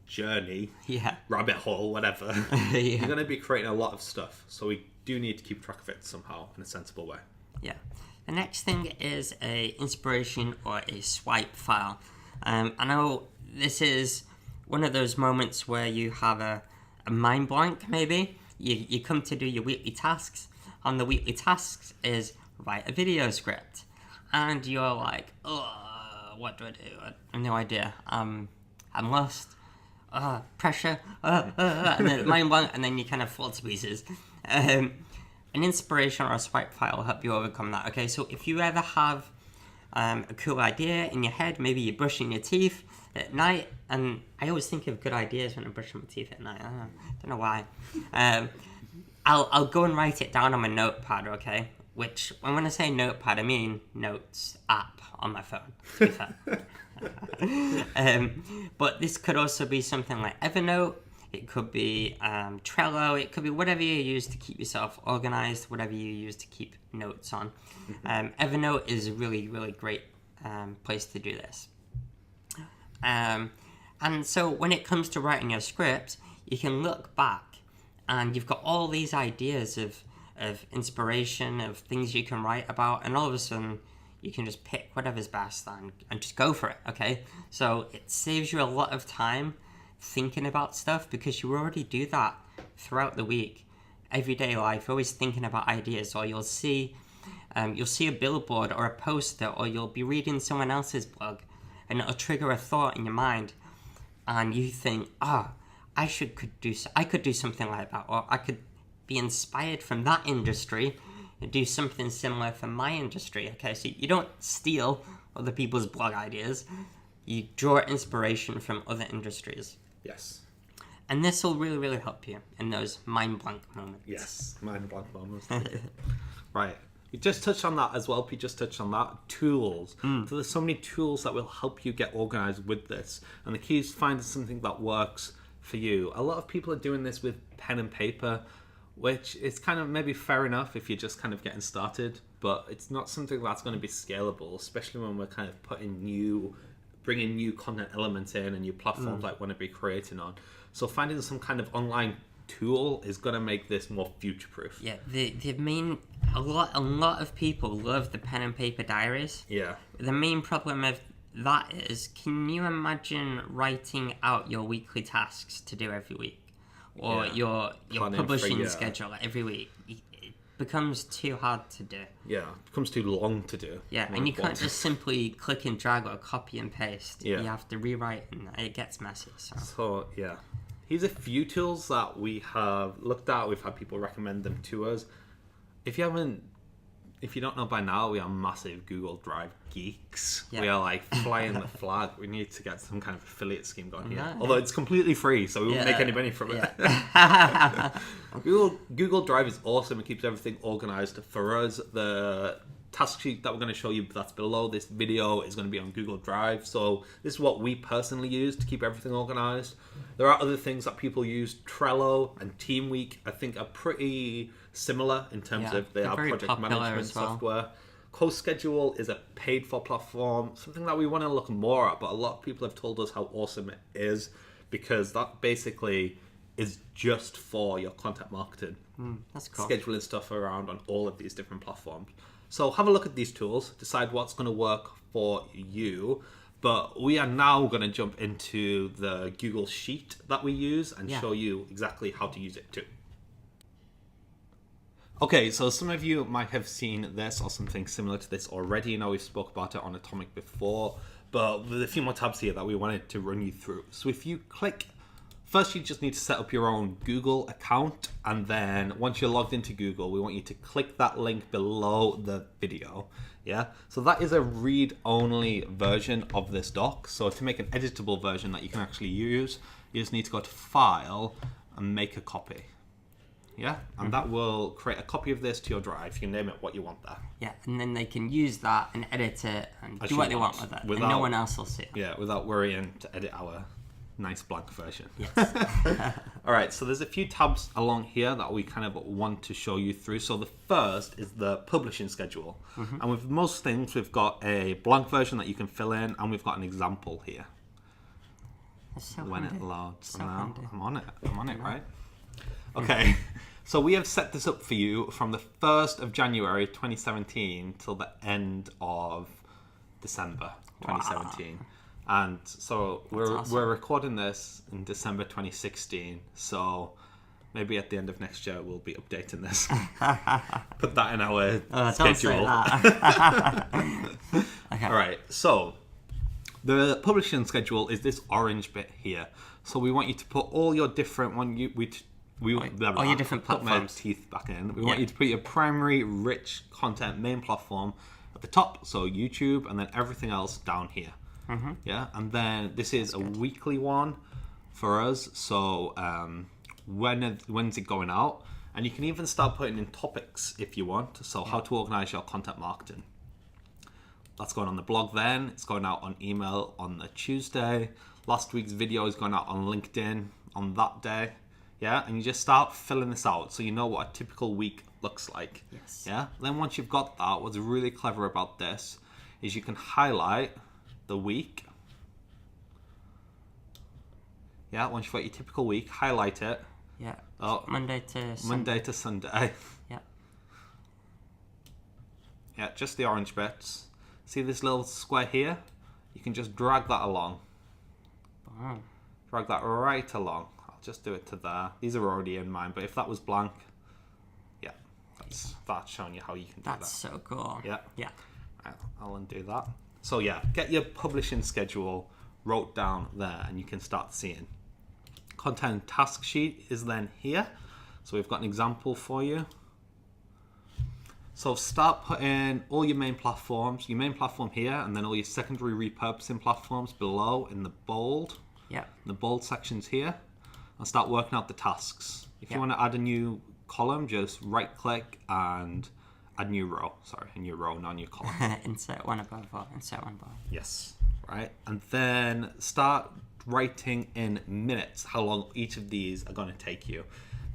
journey, rabbit hole, whatever, you're going to be creating a lot of stuff. So we do need to keep track of it somehow in a sensible way. Yeah. The next thing is a inspiration or a swipe file. I know this is one of those moments where you have a mind blank, maybe. You come to do your weekly tasks, and the weekly tasks is write a video script. And you're like, what do I do? I have no idea. I'm lost. Pressure. And then mind blank, and then you kind of fall to pieces. An inspiration or a swipe file will help you overcome that. Okay, so if you ever have a cool idea in your head, maybe you're brushing your teeth at night, and I always think of good ideas when I'm brushing my teeth at night. I don't know why. I'll go and write it down on my notepad, okay? Which, when I say notepad, I mean notes app on my phone, to be fair. But this could also be something like Evernote. It could be Trello. It could be whatever you use to keep yourself organized, whatever you use to keep notes on. Evernote is a really, really great place to do this. And so when it comes to writing your script, you can look back and you've got all these ideas of inspiration, of things you can write about, and all of a sudden you can just pick whatever's best and just go for it, okay? So it saves you a lot of time thinking about stuff, because you already do that throughout the week. Everyday life, you're always thinking about ideas, or you'll see a billboard or a poster, or you'll be reading someone else's blog, and it'll trigger a thought in your mind, and you think, I could do something like that, or I could be inspired from that industry and do something similar for my industry. Okay, so you don't steal other people's blog ideas, you draw inspiration from other industries. Yes. And this will really, really help you in those mind blank moments. Yes, mind blank moments. Right. You just touched on that as well. Pete just touched on that. Tools. So there's so many tools that will help you get organized with this. And the key is finding something that works for you. A lot of people are doing this with pen and paper, which is kind of maybe fair enough if you're just kind of getting started, but it's not something that's going to be scalable, especially when we're kind of bringing new content elements in and new platforms like want to be creating on. So finding some kind of online tool is going to make this more future-proof. Yeah, a lot of people love the pen and paper diaries. Yeah. The main problem of that is, can you imagine writing out your weekly tasks to do every week? Or your publishing schedule every week? It becomes too hard to do. Yeah, it becomes too long to do. Yeah, and you can't just simply click and drag or copy and paste. Yeah. You have to rewrite, and it gets messy. So yeah. Here's a few tools that we have looked at. We've had people recommend them to us. If you don't know by now, we are massive Google Drive geeks. Yeah. We are like flying the flag. We need to get some kind of affiliate scheme going here. Although it's completely free, so we won't make any money from it. Google Drive is awesome. It keeps everything organized for us. The task sheet that we're going to show you that's below this video is going to be on Google Drive. So this is what we personally use to keep everything organized. There are other things that people use. Trello and Teamweek, I think, are pretty similar in terms of they they're are very project popular management as well. software. CoSchedule is a paid-for platform, something that we want to look more at, but a lot of people have told us how awesome it is because that basically is just for your content marketing. That's cool. Scheduling stuff around on all of these different platforms. So have a look at these tools, decide what's going to work for you. But we are now going to jump into the Google Sheet that we use and show you exactly how to use it too. Okay, so some of you might have seen this or something similar to this already. You know, we've spoke about it on Atomic before, but there's a few more tabs here that we wanted to run you through. So if you click, first you just need to set up your own Google account, and then once you're logged into Google, we want you to click that link below the video. Yeah, so that is a read-only version of this doc. So to make an editable version that you can actually use, you just need to go to File and make a copy. Yeah, and that will create a copy of this to your drive. You can name it what you want there. Yeah, and then they can use that and edit it and do what they want with it. And no one else will see it. Yeah, without worrying to edit our nice blank version. Yes. All right, so there's a few tabs along here that we kind of want to show you through. So the first is the publishing schedule. And with most things, we've got a blank version that you can fill in, and we've got an example here. That's so When handy. it loads. So Now handy. I'm on it, right? Okay, so we have set this up for you from the 1st of January 2017 till the end of December 2017. And so we're recording this in December 2016, so maybe at the end of next year we'll be updating this. Put that in our schedule. Don't say that. Okay. All right, so the publishing schedule is this orange bit here. So we want you to put all your different all your different put my platforms. teeth back in. We want you to put your primary rich content main platform at the top, so YouTube, and then everything else down here. Yeah, and then this is a weekly one for us. So when's it going out? And you can even start putting in topics if you want. So how to organize your content marketing. That's going on the blog then. It's going out on email on the Tuesday. Last week's video is going out on LinkedIn on that day. Yeah, and you just start filling this out so you know what a typical week looks like. Yes. Yeah, then once you've got that, what's really clever about this is you can highlight the week. Yeah, once you've got your typical week, highlight it. Yeah. Oh, Monday to Sunday. Monday to Sunday. Yeah. Yeah, just the orange bits. See this little square here? You can just drag that along. Wow. Drag that right along. I'll just do it to there. These are already in mine, but if that was blank, yeah, that's showing you how you can do that. That's so cool. Yeah. Yeah. I'll undo that. So yeah, get your publishing schedule wrote down there and you can start seeing. Content task sheet is then here. So we've got an example for you. So start putting all your main platforms, your main platform here, and then all your secondary repurposing platforms below in the bold. Yeah. The bold sections here. And start working out the tasks. If you want to add a new column, just right click and add new row. Sorry, a new row, not a new column. Insert one above or insert one below. Yes, right. And then start writing in minutes how long each of these are going to take you.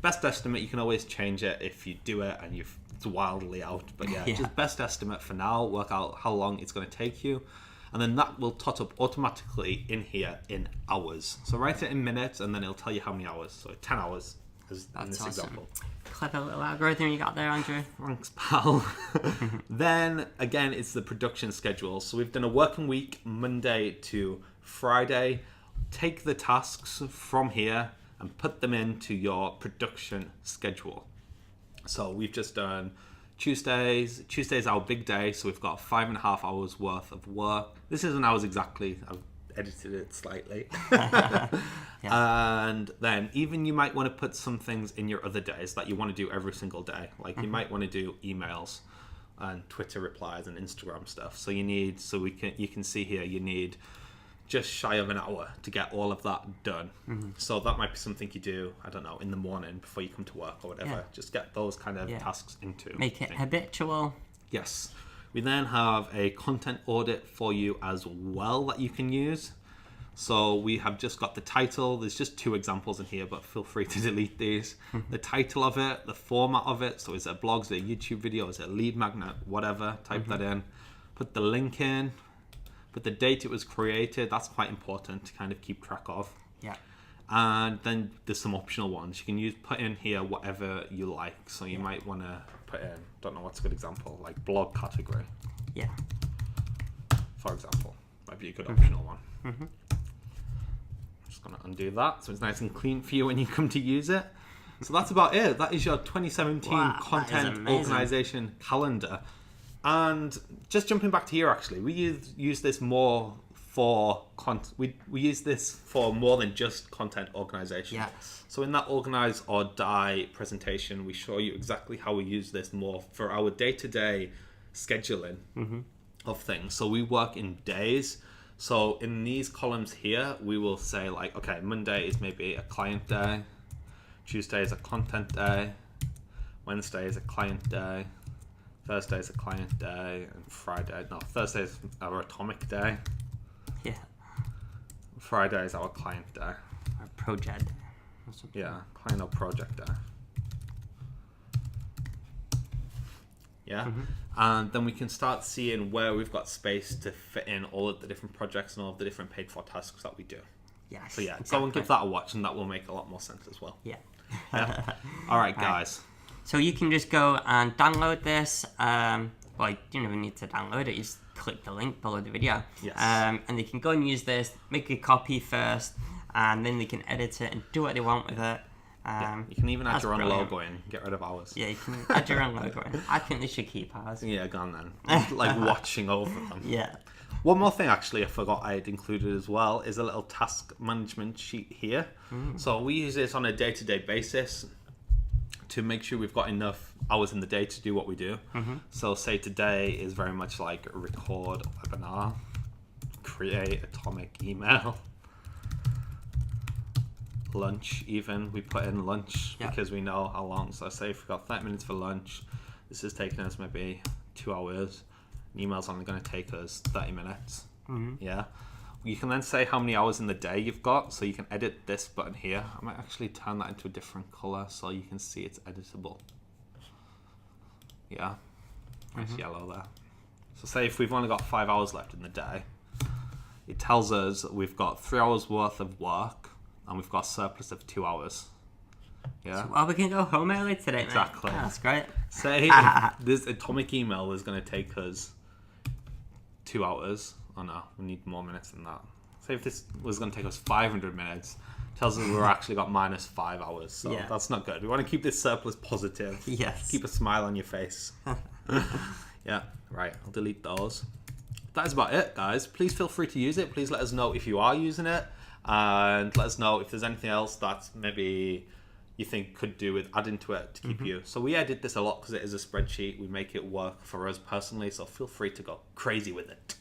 Best estimate, you can always change it if you do it and it's wildly out. But yeah, just best estimate for now. Work out how long it's going to take you. And then that will tot up automatically in here in hours. So write it in minutes and then it'll tell you how many hours. So 10 hours is in this example. Clever little algorithm you got there, Andrew. Thanks, pal. Then, again, it's the production schedule. So we've done a working week, Monday to Friday. Take the tasks from here and put them into your production schedule. So we've just done Tuesdays. Tuesday's our big day, so we've got 5.5 hours worth of work. This isn't hours exactly. I've edited it slightly. And then even you might want to put some things in your other days that you want to do every single day. Like you might want to do emails and Twitter replies and Instagram stuff. So you can see here you need just shy of an hour to get all of that done. So that might be something you do, I don't know, in the morning before you come to work or whatever. Just get those kind of tasks into. Make it habitual. Yes. We then have a content audit for you as well that you can use. So we have just got the title. There's just 2 examples in here, but feel free to delete these. The title of it, the format of it. So is it a blog, is it a YouTube video, is it a lead magnet, whatever. Type that in. Put the link in. Put the date it was created. That's quite important to kind of keep track of. Yeah. And then there's some optional ones. You can put in here whatever you like. So you might want to put in, don't know what's a good example, like blog category. Yeah. For example. Might be a good optional one. Just going to undo that so it's nice and clean for you when you come to use it. So that's about it. That is your 2017 content organization calendar. And just jumping back to here, actually, we use this more for we use this for more than just content organization. Yes. So in that organize or die presentation, we show you exactly how we use this more for our day-to-day scheduling of things. So we work in days. So in these columns here, we will say like, okay, Monday is maybe a client day, Tuesday is a content day, Wednesday is a client day, Thursday is a client day, and Thursday is our atomic day. Yeah. Friday is our client day. Or project. Or something. Yeah, client or project day. Yeah. And then we can start seeing where we've got space to fit in all of the different projects and all of the different paid for tasks that we do. Yes. So yeah, exactly. go and give that a watch and that will make a lot more sense as well. Yeah. All right, guys. So you can just go and download this. Well, you don't even need to download it. You just click the link below the video. Yes. And they can go and use this, make a copy first, and then they can edit it and do what they want with it. You can even add your own brilliant. logo in. Get rid of ours. Yeah, you can add your own logo in. I think they should keep ours. Yeah, go on then. Like watching over them. Yeah. One more thing, actually, I forgot I had included as well, is a little task management sheet here. So we use this on a day-to-day basis to make sure we've got enough hours in the day to do what we do. So say today is very much like record a webinar, create atomic email, lunch even. We put in lunch because we know how long. So say if we've got 30 minutes for lunch, this is taking us maybe 2 hours. An email's only going to take us 30 minutes. Yeah. You can then say how many hours in the day you've got. So you can edit this button here. I might actually turn that into a different color so you can see it's editable. Yeah. Nice yellow there. So say if we've only got 5 hours left in the day, it tells us we've got 3 hours worth of work and we've got a surplus of 2 hours. Yeah. Well, we can go home early today, Exactly. mate. That's great. Say if this atomic email is going to take us 2 hours. Oh no, we need more minutes than that. Say if this was going to take us 500 minutes, tells us we've actually got minus 5 hours. So that's not good. We want to keep this surplus positive. Yes. Keep a smile on your face. Yeah, right. I'll delete those. That is about it, guys. Please feel free to use it. Please let us know if you are using it. And let us know if there's anything else that maybe you think could do with adding to it to keep you. So we edit this a lot because it is a spreadsheet. We make it work for us personally. So feel free to go crazy with it.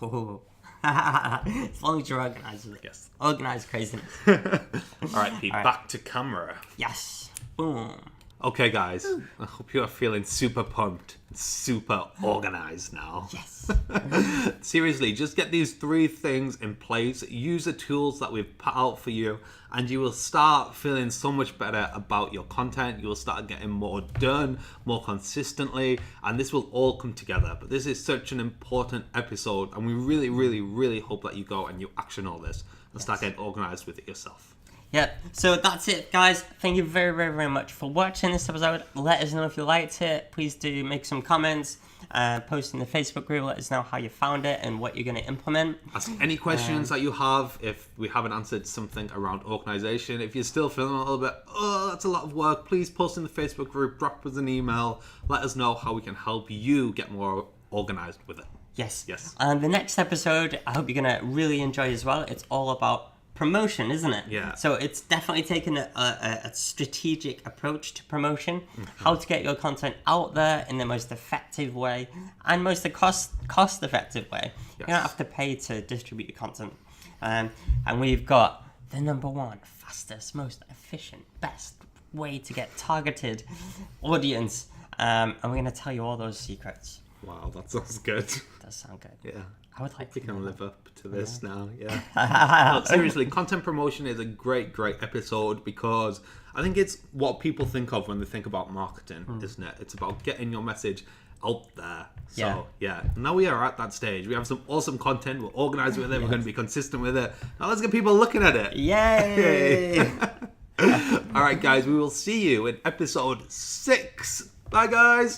Oh. As long as you're organized with it. Yes. Organized craziness. All right, Pete, back to camera. Yes. Boom. Okay, guys. I hope you are feeling super pumped, super organized now. Yes. Seriously, just get these 3 things in place. Use the tools that we've put out for you, and you will start feeling so much better about your content. You will start getting more done, more consistently, and this will all come together. But this is such an important episode, and we really, really, really hope that you go and you action all this and start getting organized with it yourself. Yeah, so that's it, guys. Thank you very, very, very much for watching this episode. Let us know if you liked it. Please do make some comments, post in the Facebook group. Let us know how you found it and what you're going to implement. Ask any questions that you have if we haven't answered something around organization. If you're still feeling a little bit, oh, that's a lot of work, please post in the Facebook group, drop us an email. Let us know how we can help you get more organized with it. Yes. Yes. And the next episode, I hope you're going to really enjoy as well. It's all about promotion, isn't it? Yeah. So it's definitely taken a strategic approach to promotion, how to get your content out there in the most effective way and most cost effective way. Yes. You don't have to pay to distribute your content. And we've got the #1 fastest, most efficient, best way to get targeted audience. And we're going to tell you all those secrets. Wow, that sounds good. Does sound good. Yeah. I would like We to can know live up to this now, yeah. that. No, seriously, content promotion is a great episode because I think it's what people think of when they think about marketing, isn't it? It's about getting your message out there. So, yeah. Now we are at that stage. We have some awesome content. We're organized with it. We're going to be consistent with it. Now let's get people looking at it. Yay! All right, guys. We will see you in episode 6. Bye, guys.